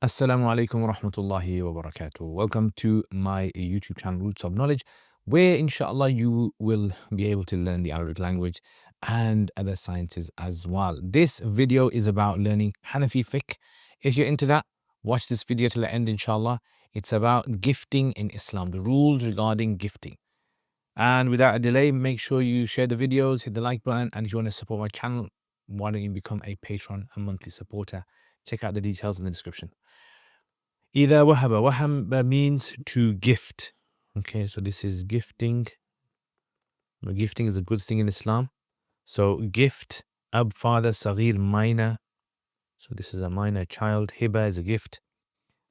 Assalamu alaikum wa rahmatullahi wa barakatuh. Welcome to my YouTube channel, Roots of Knowledge, where inshallah you will be able to learn the Arabic language and other sciences as well. This video is about learning Hanafi Fiqh. If you're into that, watch this video till the end, inshallah. It's about gifting in Islam, the rules regarding gifting. And without a delay, make sure you share the videos, hit the like button, and if you want to support my channel, why don't you become a patron, a monthly supporter? Check out the details in the description. إذا وهب. Wahab means to gift. Okay, so this is gifting. Gifting is a good thing in Islam. So gift, ab, father, saghir, minor. So this is a minor child. Hiba is a gift.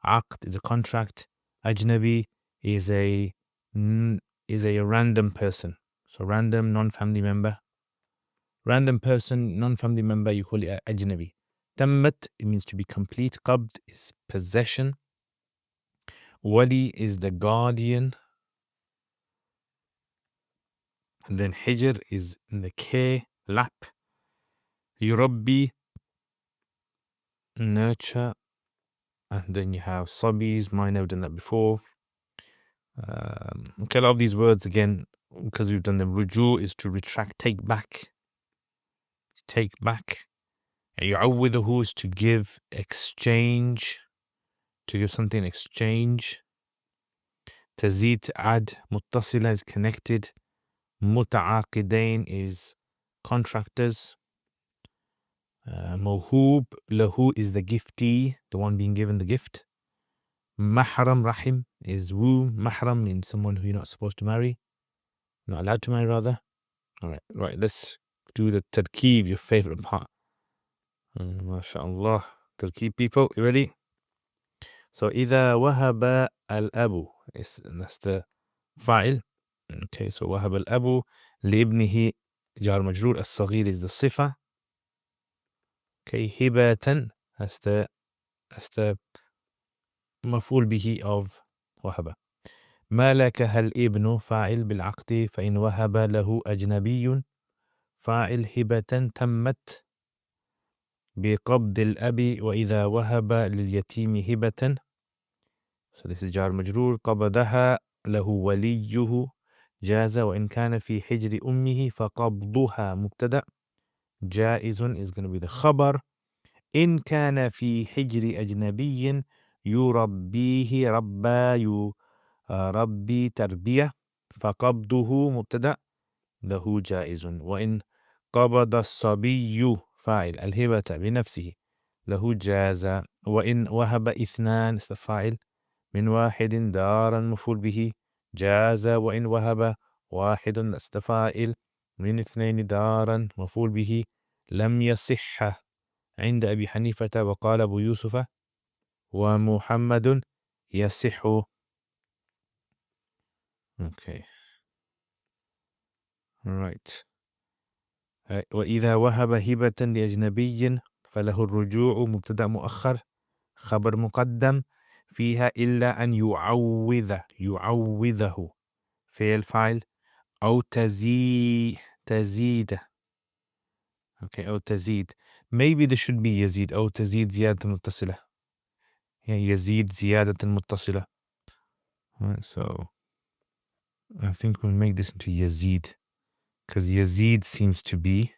Aqd is a contract. Ajnabi is a random person. So random, non-family member. Random person, non-family member, you call it ajnabi. Tammat, it means to be complete. Qabd is possession. Wali is the guardian. And then hijr is in the care, lap. Yurabbi, nurture. And then you have sabis, mine, I've done that before. Okay, a lot of these words again, because we've done them. Ruju is to retract, take back. Take back. Yu'awwidhu is to give, exchange. To give something in exchange. Tazid, add. Muttasila is connected. Muta'aqidain is contractors. Mawhub, lahu is the giftee, the one being given the gift. Mahram, rahim is womb. Mahram means someone who you're not supposed to marry. Not allowed to marry, rather. Right, let's do the tarkeeb, your favorite part. MashaAllah. Tarkeeb, people, you ready? So, إذا وهب الأب, that's the fa'il. Okay, so وهب الأب لابنه جار مجرور. الصغير is the sifa. Okay, hibatan, that's the مفعول به of وهب. ما لكها الابن فاعل بالعقد فإن وهب له أجنبي فاعل هبة تمت بقبض الأب وإذا وهب لليتيم هبة. So this is جار مجرور. قبضها له وليه جاز وإن كان في حجر أمه فقبضها مبتدأ. جائز is going to be the خبر. إن كان في حجر أجنبي يربيه ربا يربي تربية فقبضه مبتدأ له جائز. وإن قبض الصبي فاعل الهبة بنفسه له جاز. وإن وهب اثنان is the فاعل من واحد دارا مفعول به جاز. وإن وهب واحد that's the فاعل من اثنين دارا مفعول به لم يصح عند أبي حنيفة وقال أبو يوسف ومحمد يصح. Okay. Right. وإذا وهب هبة لأجنبي فله الرجوع مبتدأ مؤخر خبر مقدم فيها إلا أن يعوذه فعل فاعل أو تزيد. Okay, أو تزيد. Maybe there should be يزيد أو تزيد زيادة متصلة. يزيد زيادة متصلة. Right, so I think we'll make this into Yazid, because Yazid seems to be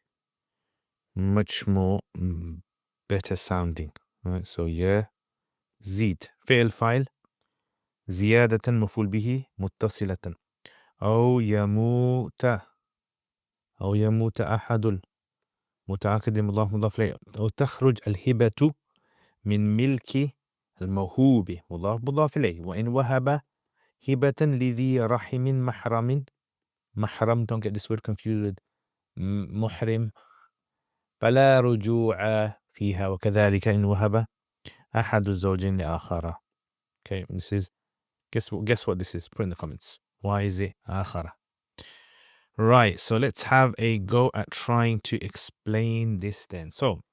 much more better sounding. Right, so Yazid فعل فاعل زيادة مفعول به متصلة أو يموت أحد متعاقد مضاف إليه أو تخرج الهبة من ملك الموهوب مضاف إليه. وإن وهب هبة لذي رحم محرم, don't get this word confused with محرم, فلا رجوع فيها. وكذلك إن وهب أحد الزوجين لآخر. Okay, this is guess what this is. Put in the comments. Why is it آخر? Right, so let's have a go at trying to explain this then. So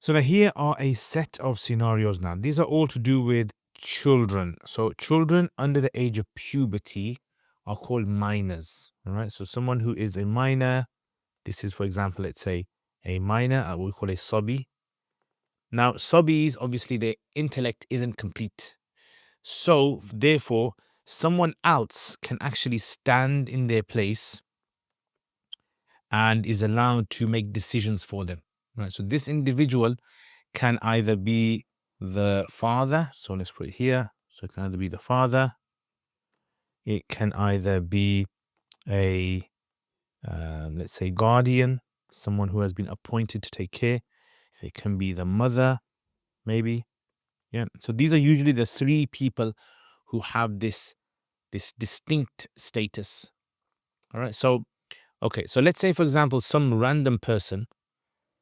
now here are a set of scenarios now. These are all to do with children. So children under the age of puberty are called minors. All right, so someone who is a minor, this is, for example, let's say a minor, we call a sabi. Now, sabis, obviously, their intellect isn't complete. So, therefore, someone else can actually stand in their place and is allowed to make decisions for them. Right. So, this individual can either be the father. So, let's put it here. So, it can either be the father. It can either be a, let's say, guardian, someone who has been appointed to take care. It can be the mother, maybe. Yeah. So these are usually the three people who have this distinct status. All right. So okay. So let's say, for example, some random person.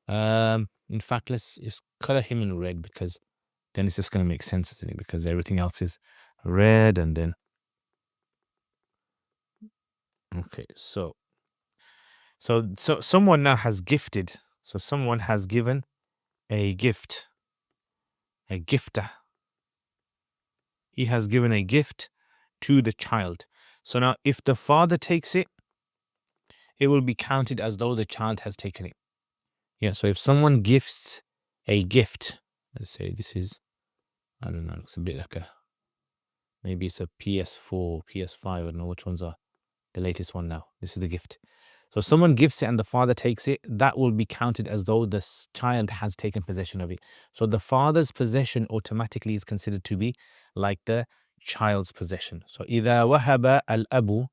In fact, let's just color him in red because then it's just going to make sense to me because everything else is red and then. Okay. So someone now has gifted. So someone has given a gift, a gifter. He has given a gift to the child. So now if the father takes it, it will be counted as though the child has taken it. Yeah, so if someone gifts a gift, let's say this is, I don't know, looks a bit like maybe it's a PS4, PS5, I don't know which ones are the latest one now. This is the gift. So if someone gifts it and the father takes it, that will be counted as though this child has taken possession of it. So the father's possession automatically is considered to be like the child's possession. So إذا وهب الأب.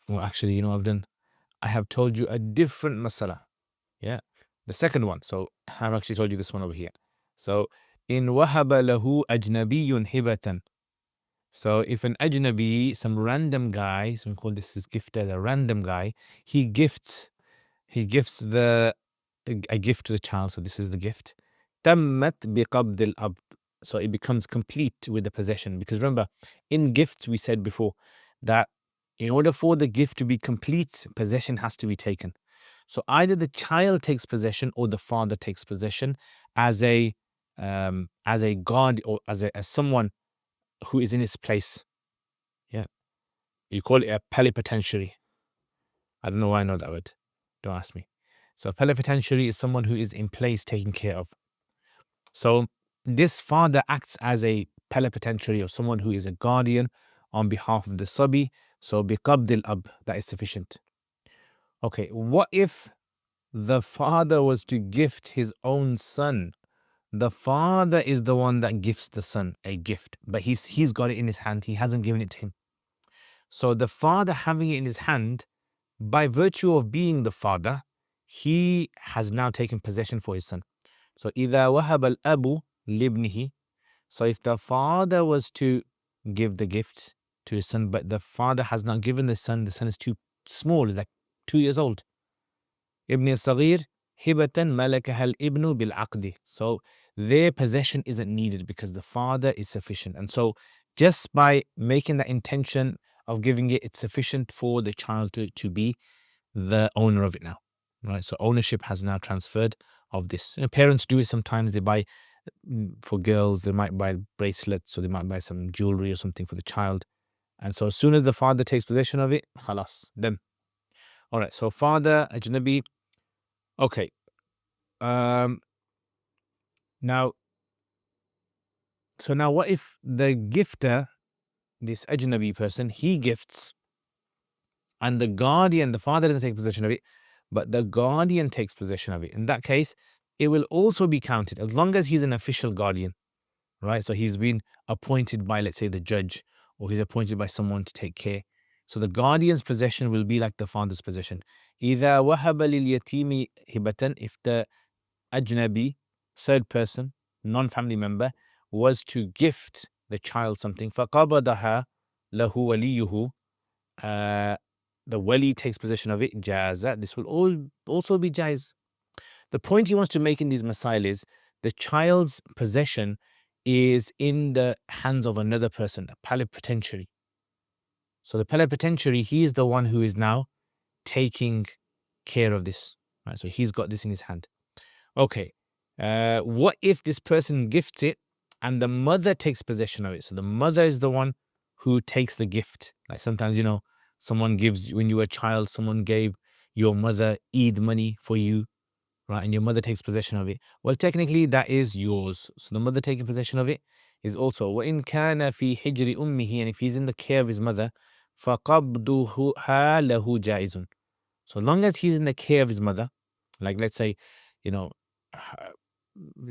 Well, actually, you know, I have told you a different masala. Yeah. The second one. So I've actually told you this one over here. So in wahaba lahu ajnabiyyun hibatan. So if an ajnabi, some random guy, so we call this is gifted, a random guy, he gifts a gift to the child. So this is the gift. Tammat biqabd al-abd. So it becomes complete with the possession. Because remember, in gifts we said before that in order for the gift to be complete, possession has to be taken. So either the child takes possession or the father takes possession as a guard or as someone who is in his place. Yeah, you call it a plenipotentiary. I don't know why I know that word. Don't ask me. So a plenipotentiary is someone who is in place taken care of. So this father acts as a plenipotentiary or someone who is a guardian on behalf of the sabi. So biqabd al-ab, that is sufficient. Okay, what if the father was to gift his own son? The father is the one that gifts the son a gift, but he's got it in his hand. He hasn't given it to him. So the father having it in his hand, by virtue of being the father, he has now taken possession for his son. So إذا وهب الأب لابنه. So if the father was to give the gift to his son, but the father has not given the son is too small, like 2 years old. ابن الصغير هبة ملكها الابن بالعقد. So their possession isn't needed because the father is sufficient. And so just by making that intention of giving it, it's sufficient for the child to be the owner of it now. Right? So ownership has now transferred of this. Parents do it sometimes. They buy, for girls, they might buy bracelets, or they might buy some jewelry or something for the child. And so as soon as the father takes possession of it, khalas, then. All right, so father, ajnabi. Okay. Now, so now what if the gifter, this ajnabi person, he gifts and the guardian, the father doesn't take possession of it, but the guardian takes possession of it. In that case, it will also be counted as long as he's an official guardian, right? So he's been appointed by, let's say, the judge, or he's appointed by someone to take care. So the guardian's possession will be like the father's possession. إذا وهب لليتيم هبة, if the ajnabi, third person, non-family member, was to gift the child something, فَقَبَضَهَا لَهُ وَلِيُّهُ, the wali takes possession of it, jaza. This will also be jaiz. The point he wants to make in these masail is the child's possession is in the hands of another person, a plenipotentiary. So the plenipotentiary, he is the one who is now taking care of this. Right? So he's got this in his hand. Okay, what if this person gifts it and the mother takes possession of it? So the mother is the one who takes the gift. Like sometimes, someone gives, when you were a child, someone gave your mother Eid money for you, right? And your mother takes possession of it. Well, technically that is yours. So the mother taking possession of it is also وَإِنْ كَانَ فِي حِجْرِ أُمِّهِ, and if he's in the care of his mother, فَقَبْضُهَا لَهُ جَائِزٌ. So long as he's in the care of his mother, like let's say, you know,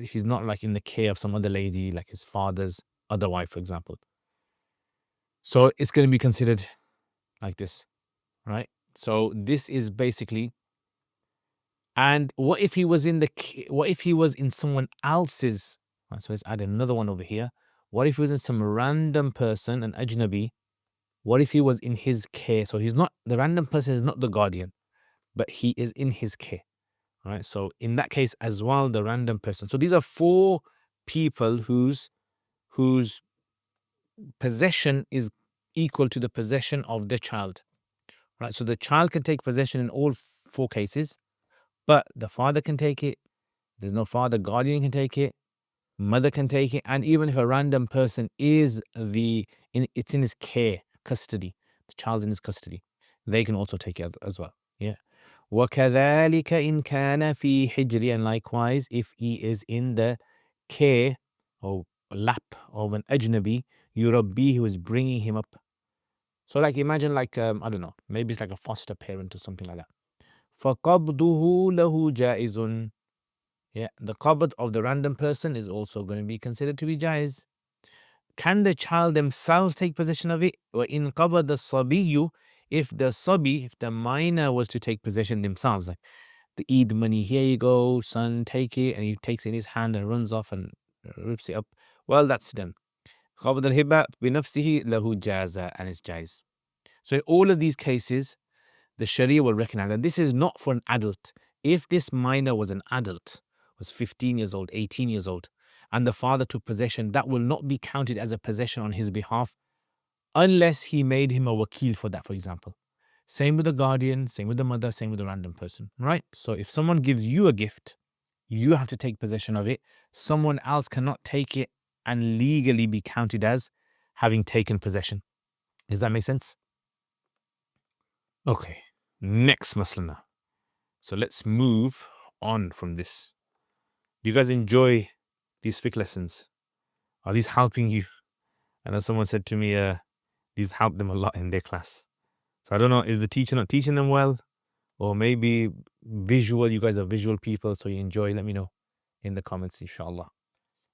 he's not like in the care of some other lady, like his father's other wife, for example. So it's going to be considered like this, right? So this is basically, and what if he was in what if he was in someone else's, right? So let's add another one over here. What if he was in some random person, an ajnabi? What if he was in his care? So he's not, the random person is not the guardian, but he is in his care, right? So in that case as well, the random person. So these are four people whose possession is equal to the possession of the child, right? So the child can take possession in all four cases, but the father can take it. There's no father, guardian can take it, mother can take it, and even if a random person is it's in his care, custody, the child's in his custody, they can also take it as well. Yeah. وَكَذَلِكَ إِنْ كَانَ فِي حِجْرِ, and likewise if he is in the care or lap of an ajnabi, yurabbi, who is bringing him up. So like imagine like, I don't know, maybe it's like a foster parent or something like that. فَقَبْضُهُ لَهُ جَائِزٌ. Yeah, the qabd of the random person is also going to be considered to be jaiz. Can the child themselves take possession of it? وَإِنْ قَبَضَ الصَّبِيُّ, if the minor was to take possession themselves, like the Eid money, here you go, son, take it, and he takes it in his hand and runs off and rips it up, well, that's them. قَبْضَ الْهِبَةِ بِنَفْسِهِ لَهُ جَازَ, and it's jaiz. So in all of these cases, the Sharia will recognize that this is not for an adult. If this minor was an adult, was 15 years old, 18 years old, and the father took possession, that will not be counted as a possession on his behalf unless he made him a wakil for that, for example. Same with the guardian, same with the mother, same with the random person, right? So if someone gives you a gift, you have to take possession of it. Someone else cannot take it and legally be counted as having taken possession. Does that make sense? Okay, next masala. So let's move on from this. Do you guys enjoy these fiqh lessons? Are these helping you? I know someone said to me, these help them a lot in their class. So I don't know, is the teacher not teaching them well? Or maybe visual, you guys are visual people, so you enjoy, let me know in the comments, inshallah.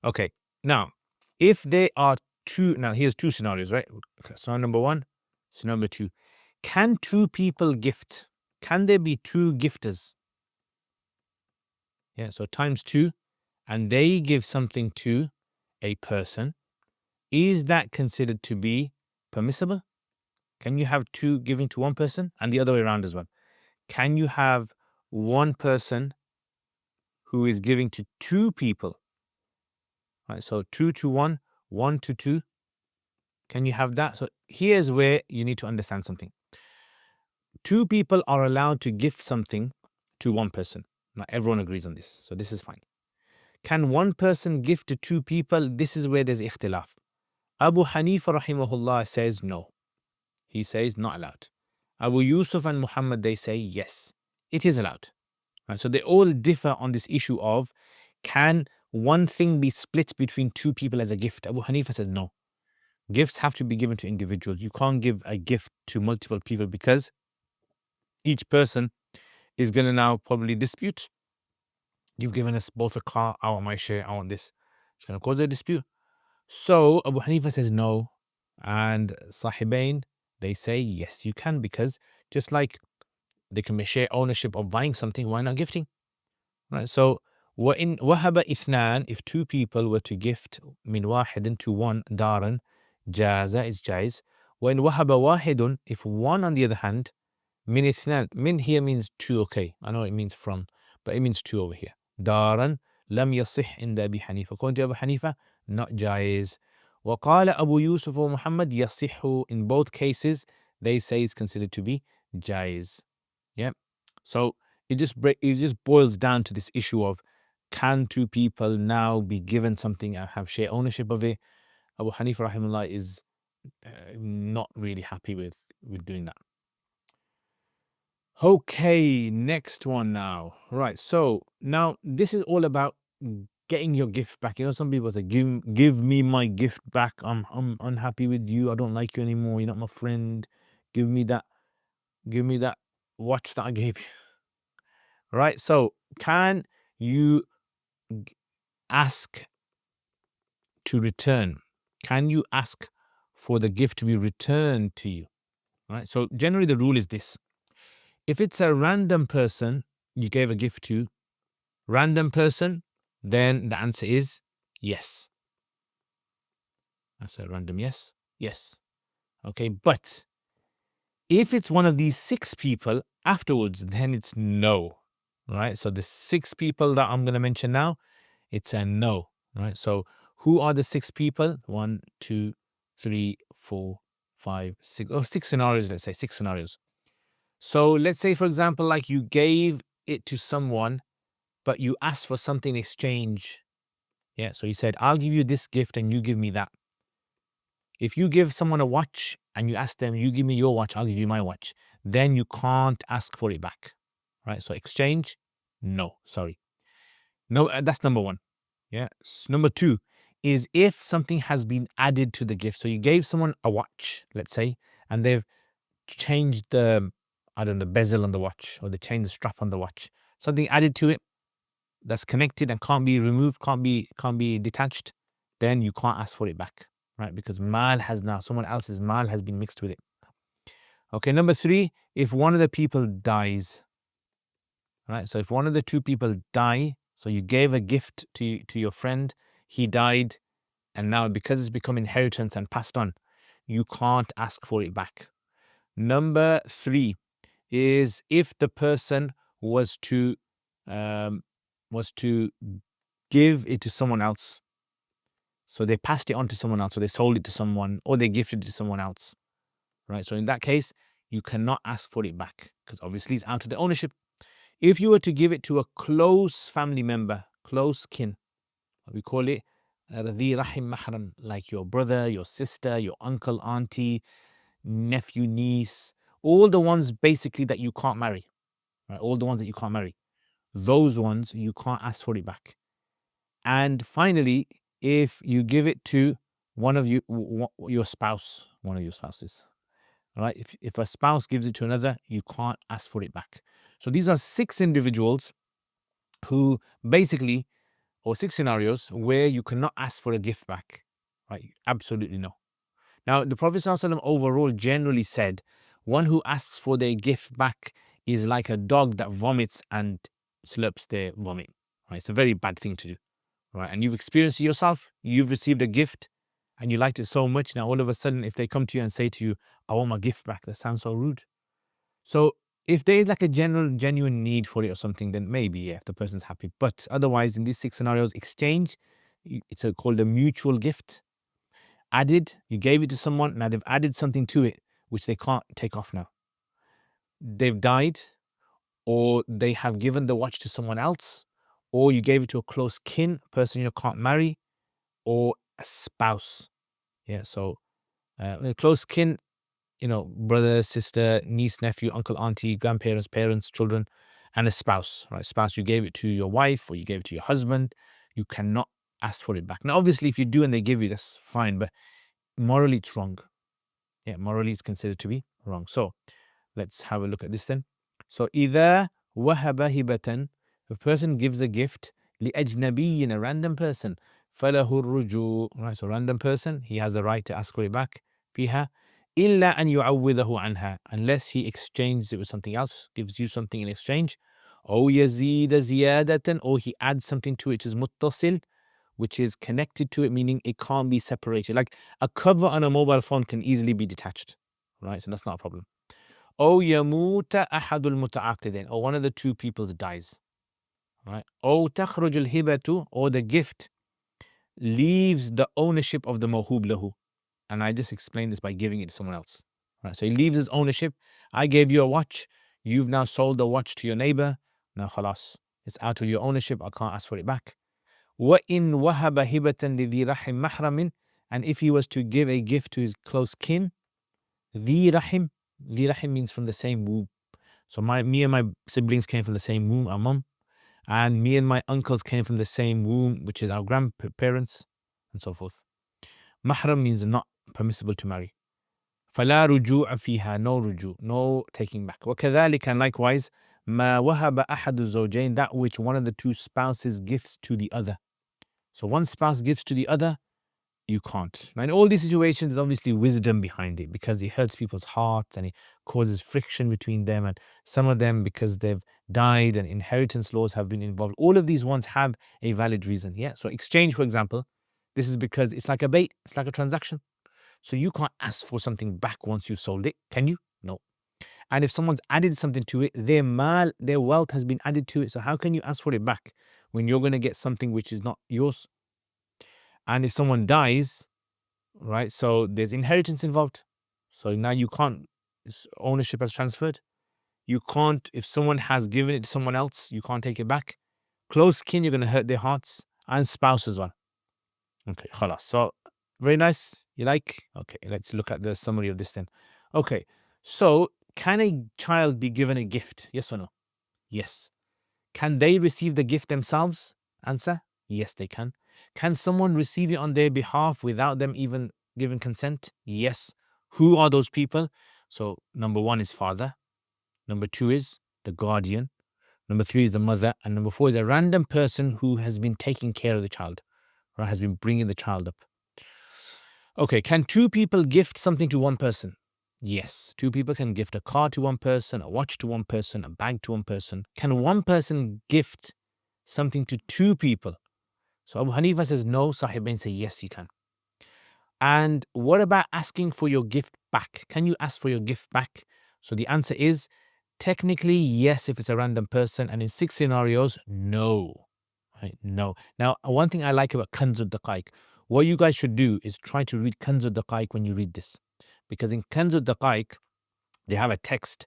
Okay, now, if there are now here's two scenarios, right? Scenario number one, scenario number two. Can two people gift? Can there be two gifters? Yeah, so times two, and they give something to a person. Is that considered to be permissible? Can you have two giving to one person and the other way around as well? Can you have one person who is giving to two people? Right, so 2 to 1, 1 to 2. Can you have that? So here's where you need to understand something. Two people are allowed to gift something to one person. Now everyone agrees on this, so this is fine. Can one person gift to two people? This is where there's ikhtilaf. Abu Hanifa rahimahullah says no. He says not allowed. Abu Yusuf and Muhammad, they say yes, it is allowed. Right, so they all differ on this issue of, can one thing be split between two people as a gift? Abu Hanifa says no. Gifts have to be given to individuals. You can't give a gift to multiple people because each person is going to now probably dispute. You've given us both a car, I want my share, I want this. It's going to cause a dispute. So Abu Hanifa says no, and Sahibain, they say yes, you can, because just like they can share ownership of buying something, why not gifting? Right. So وَإِنْ وَهَبَ إِثْنَانِ, if two people were to gift min wahidin to one, daran, jaza is jais. وَإِنْ وَهَبَ wahidun, if one on the other hand, min ithnan, min here means two, okay, I know it means from, but it means two over here. Daran lam yasih inda Abi Hanifa. According to Abu Hanifa, not jais. وقال Abu Yusuf or Muhammad yasihu, in both cases they say it's considered to be jais. Yeah. So it just boils down to this issue of, can two people now be given something and have share ownership of it? Abu Hanifa rahimahullah is not really happy with doing that. Okay, next one now. Right. So now this is all about getting your gift back. You know, some people say, give me my gift back. I'm unhappy with you. I don't like you anymore. You're not my friend. Give me that. Give me that watch that I gave you. Right. So can you ask to return? Can you ask for the gift to be returned to you? Right. So generally the rule is this. If it's a random person you gave a gift to, random person, then the answer is yes. That's a random yes. Yes. Okay. But if it's one of these 6 people afterwards, then it's no. Right. So the 6 people that I'm going to mention now, it's a no. Right. So who are the 6 people? 1, 2, 3, 4, 5, 6. Oh, 6 scenarios, let's say 6 scenarios. So let's say, for example, like you gave it to someone, but you asked for something in exchange. Yeah. So you said, I'll give you this gift and you give me that. If you give someone a watch and you ask them, you give me your watch, I'll give you my watch, then you can't ask for it back. Right. So exchange, no, sorry. No, that's number 1. Yeah. Number 2 is if something has been added to the gift. So you gave someone a watch, let's say, and they've changed the, I don't know, the bezel on the watch, or they changed the strap on the watch. Something added to it that's connected and can't be removed, can't be detached, then you can't ask for it back, right? Because mal has now, someone else's mal has been mixed with it. Okay, number 3, if one of the people dies, right? So if one of the 2 people die, so you gave a gift to your friend, he died, and now because it's become inheritance and passed on, you can't ask for it back. Number 3 is if the person was to give it to someone else. So they passed it on to someone else, or they sold it to someone, or they gifted it to someone else. Right. So in that case, you cannot ask for it back because obviously it's out of the ownership. If you were to give it to a close family member, close kin, we call it Radhi Rahim Mahram, like your brother, your sister, your uncle, auntie, nephew, niece, all the ones basically that you can't marry. Right? All the ones that you can't marry. Those ones you can't ask for it back. And finally, if you give it to one of your spouse, one of your spouses, right? If a spouse gives it to another, you can't ask for it back. So these are 6 individuals who basically, or 6 scenarios where you cannot ask for a gift back, right? Absolutely no. Now, the Prophet ﷺ overall generally said, one who asks for their gift back is like a dog that vomits and slurps their vomit. Right? It's a very bad thing to do. Right? And you've experienced it yourself. You've received a gift and you liked it so much. Now, all of a sudden, if they come to you and say to you, I want my gift back, that sounds so rude. So if there is like a genuine need for it or something, then maybe, yeah, if the person's happy. But otherwise, in these 6 scenarios, exchange, it's called a mutual gift. Added, you gave it to someone, now they've added something to it, which they can't take off now. They've died, or they have given the watch to someone else, or you gave it to a close kin, person you can't marry, or a spouse. Yeah, so a close kin, brother, sister, niece, nephew, uncle, auntie, grandparents, parents, children, and a spouse, right? Spouse, you gave it to your wife or you gave it to your husband, you cannot ask for it back. Now, obviously, if you do and they give you, that's fine, but morally it's wrong. Yeah, morally it's considered to be wrong. So let's have a look at this then. So إذا وهب هبة, if a person gives a gift لأجنبي, a random person, فله الرجوع, right? So random person, he has the right to ask for it back. فيها إلا أن يعوضه عنها, unless he exchanges it with something else, gives you something in exchange. أو يزيد زيادة, or he adds something to it which is متصل, which is connected to it, meaning it can't be separated. Like a cover on a mobile phone can easily be detached, right? So that's not a problem. أو يموت أحد المتعاقدين, or one of the 2 peoples dies, right? أو تخرج الهبة, or the gift leaves the ownership of the موهوب له. And I just explained this by giving it to someone else, right? So he leaves his ownership. I gave you a watch. You've now sold the watch to your neighbor. Now خلاص, it's out of your ownership. I can't ask for it back. وَإِنْ وَهَبَ هِبَةً لِذِي رَحِمْ مَحْرَمٍ, and if he was to give a gift to his close kin, ذِي رَحِمْ means from the same womb. So me and my siblings came from the same womb, our mum, and me and my uncles came from the same womb, which is our grandparents, and so forth. Mahram means not permissible to marry. فلا رجوع فيها, no رجوع, no taking back. وكذلك, and likewise, ما وهب أحد الزوجين, that which one of the two spouses gifts to the other. So one spouse gives to the other, you can't. Now in all these situations, there's obviously wisdom behind it, because it hurts people's hearts and it causes friction between them, and some of them because they've died and inheritance laws have been involved. All of these ones have a valid reason. Yeah. So exchange, for example, this is because it's like a bait, it's like a transaction. So you can't ask for something back once you've sold it, can you? No. And if someone's added something to it, their mal, their wealth has been added to it. So how can you ask for it back when you're going to get something which is not yours? And if someone dies, right, so there's inheritance involved. So now you can't, ownership has transferred. You can't, if someone has given it to someone else, you can't take it back. Close kin, you're going to hurt their hearts, and spouse as well. Okay, khalas. So very nice. You like? Okay, let's look at the summary of this then. Okay, so can a child be given a gift? Yes or no? Yes. Can they receive the gift themselves? Answer: yes, they can. Can someone receive it on their behalf without them even giving consent? Yes. Who are those people? So number one is father. Number two is the guardian. Number three is the mother. And number four is a random person who has been taking care of the child, or has been bringing the child up. Okay, can two people gift something to one person? Yes, two people can gift a car to one person, a watch to one person, a bag to one person. Can one person gift something to two people? So Abu Hanifa says no, Sahibain say yes, you can. And what about asking for your gift back? Can you ask for your gift back? So the answer is technically yes if it's a random person, and in 6 scenarios, no. Right? No. Now, one thing I like about Kanz al-Daqaiq, what you guys should do is try to read Kanz al-Daqaiq when you read this. Because in Kanz al-Daqaiq, they have a text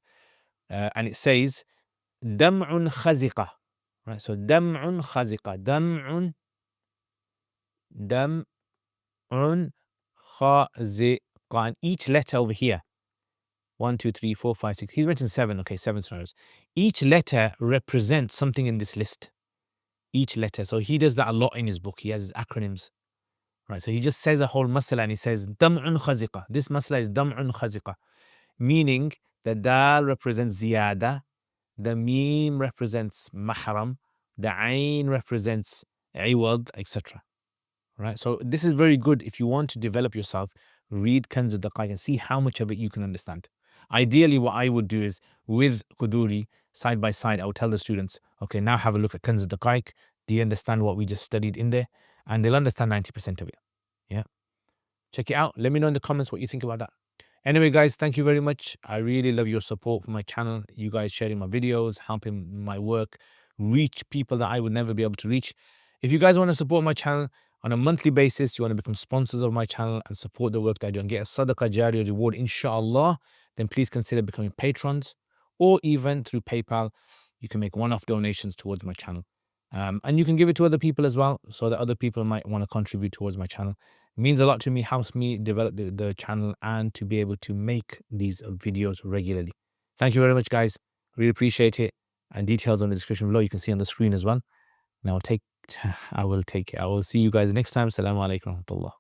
and it says, Dam'un khaziqa. Right? So, Dam'un khaziqa. Dam'un khaziqa. And each letter over here, 1, 2, 3, 4, 5, 6. He's mentioned 7. Okay, 7 scenarios. Each letter represents something in this list. Each letter. So he does that a lot in his book. He has his acronyms. Right. So he just says a whole masala and he says dam'un khaziqa. This masala is dam'un khaziqa. Meaning the dal represents ziyada, the meme represents mahram, the ain represents iwad, etc. Right. So this is very good if you want to develop yourself. Read Kanz al-Daqaiq and see how much of it you can understand. Ideally, what I would do is with Qudoori, side by side, I would tell the students, okay, now have a look at Kanz al-Daqaiq. Do you understand what we just studied in there? And they'll understand 90% of it. Yeah. Check it out. Let me know in the comments what you think about that. Anyway, guys, thank you very much. I really love your support for my channel. You guys sharing my videos, helping my work reach people that I would never be able to reach. If you guys want to support my channel on a monthly basis, you want to become sponsors of my channel and support the work that I do and get a sadaqah jariyah reward, inshallah, then please consider becoming patrons, or even through PayPal. You can make one-off donations towards my channel. And you can give it to other people as well, so that other people might want to contribute towards my channel. It means a lot to me, helps me develop the channel and to be able to make these videos regularly. Thank you very much, guys. Really appreciate it. And details on the description below, you can see on the screen as well. And I will take it. I will see you guys next time. Assalamu alaikum wa rahmatullah.